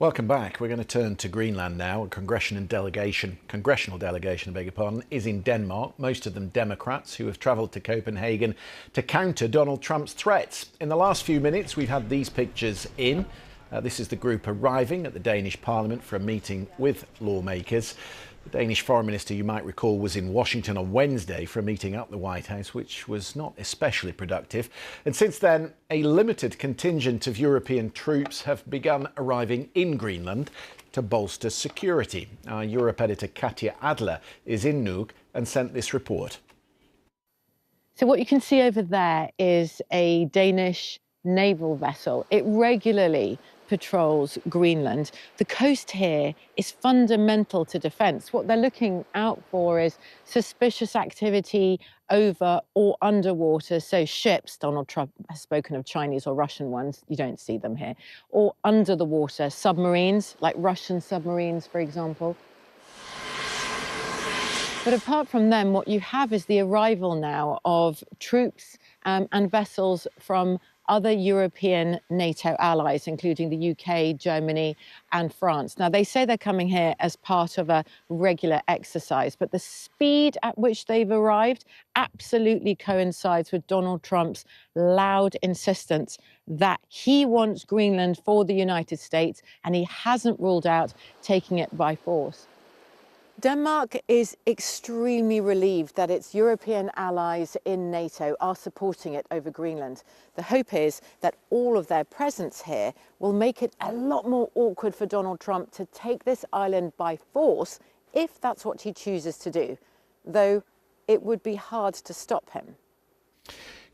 Welcome back. We're going to turn to Greenland now. A congressional delegation, is in Denmark, most of them Democrats who have travelled to Copenhagen to counter Donald Trump's threats. In the last few minutes, we've had these pictures in. This is the group arriving at the Danish Parliament for a meeting with lawmakers. The Danish Foreign Minister, you might recall, was in Washington on Wednesday for a meeting at the White House, which was not especially productive. And since then, a limited contingent of European troops have begun arriving in Greenland to bolster security. Our Europe editor Katja Adler is in Nuuk and sent this report. So what you can see over there is a Danish naval vessel. It regularly patrols Greenland. The coast here is fundamental to defence. What they're looking out for is suspicious activity over or underwater. So ships, Donald Trump has spoken of Chinese or Russian ones, you don't see them here, or under the water, submarines, like Russian submarines, for example. But apart from them, what you have is the arrival now of troops and vessels from other European NATO allies, including the UK, Germany and France. Now, they say they're coming here as part of a regular exercise, but the speed at which they've arrived absolutely coincides with Donald Trump's loud insistence that he wants Greenland for the United States, and he hasn't ruled out taking it by force. Denmark is extremely relieved that its European allies in NATO are supporting it over Greenland. The hope is that all of their presence here will make it a lot more awkward for Donald Trump to take this island by force, if that's what he chooses to do, though it would be hard to stop him.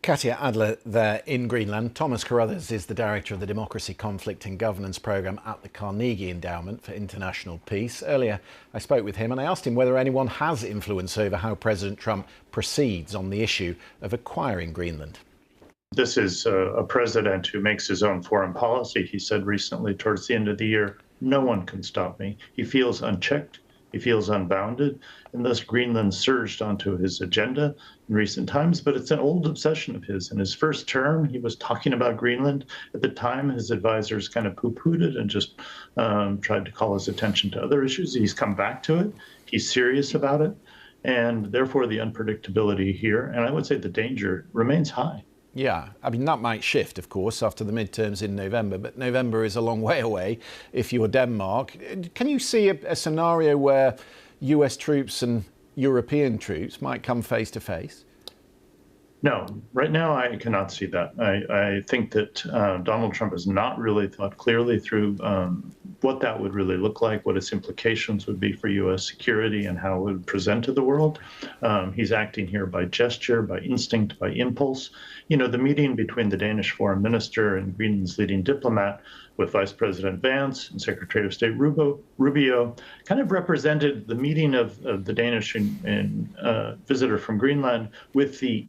Katja Adler there in Greenland. Thomas Carruthers is the director of the Democracy, Conflict and Governance Programme at the Carnegie Endowment for International Peace. Earlier, I spoke with him and I asked him whether anyone has influence over how President Trump proceeds on the issue of acquiring Greenland. This is a president who makes his own foreign policy. He said recently, towards the end of the year, no one can stop me. He feels unchecked. He feels unbounded, and thus Greenland surged onto his agenda in recent times, but it's an old obsession of his. In his first term, he was talking about Greenland. At the time, his advisors kind of poo-pooed it and just tried to call his attention to other issues. He's come back to it. He's serious about it, and therefore the unpredictability here, and I would say the danger, remains high. Yeah, I mean, that might shift, of course, after the midterms in November, but November is a long way away if you're Denmark. Can you see a scenario where US troops and European troops might come face to face? No, right now I cannot see that. I think that Donald Trump has not really thought clearly through what that would really look like, what its implications would be for U.S. security and how it would present to the world. He's acting here by gesture, by instinct, by impulse. You know, the meeting between the Danish foreign minister and Greenland's leading diplomat with Vice President Vance and Secretary of State Rubio kind of represented the meeting of the Danish visitor from Greenland with the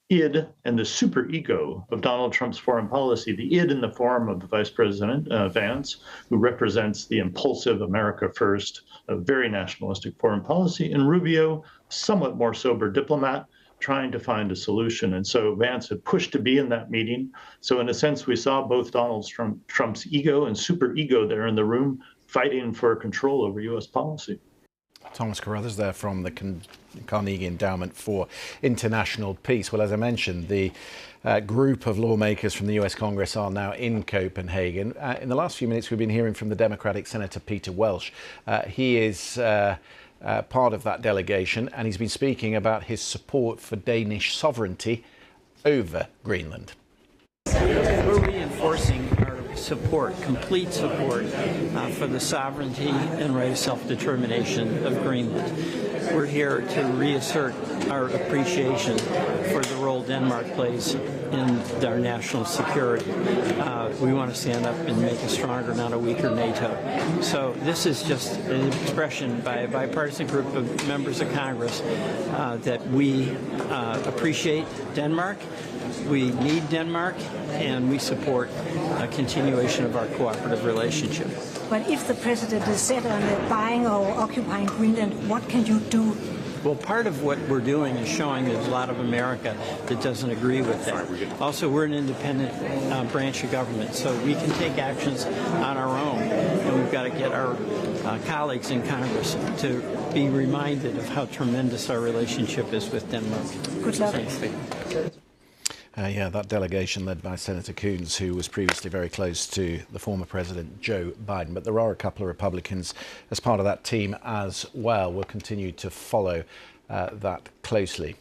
id and the superego of Donald Trump's foreign policy, the id in the form of the Vice President Vance, who represents the impulsive America first, a very nationalistic foreign policy, and Rubio, somewhat more sober diplomat, trying to find a solution. And so Vance had pushed to be in that meeting. So in a sense, we saw both Donald Trump's ego and superego there in the room fighting for control over U.S. policy. Thomas Carruthers there from the Carnegie Endowment for International Peace. Well, as I mentioned, the group of lawmakers from the US Congress are now in Copenhagen. In the last few minutes, we've been hearing from the Democratic Senator Peter Welch. He is part of that delegation, and he's been speaking about his support for Danish sovereignty over Greenland. We're reinforcing our support, complete support for the sovereignty and right of self-determination of Greenland. We're here to reassert our appreciation for the role Denmark plays in our national security. We want to stand up and make a stronger, not a weaker NATO. So this is just an expression by a bipartisan group of members of Congress that we appreciate Denmark. We need Denmark, and we support a continuation of our cooperative relationship. But if the president is set on buying or occupying Greenland, what can you do? Well, part of what we're doing is showing there's a lot of America that doesn't agree with that. Also, we're an independent branch of government, so we can take actions on our own. And we got to get our colleagues in Congress to be reminded of how tremendous our relationship is with Denmark. Good luck. Thanks, Steve. Yeah, that delegation led by Senator Coons, who was previously very close to the former President Joe Biden. But there are a couple of Republicans as part of that team as well. We'll continue to follow that closely.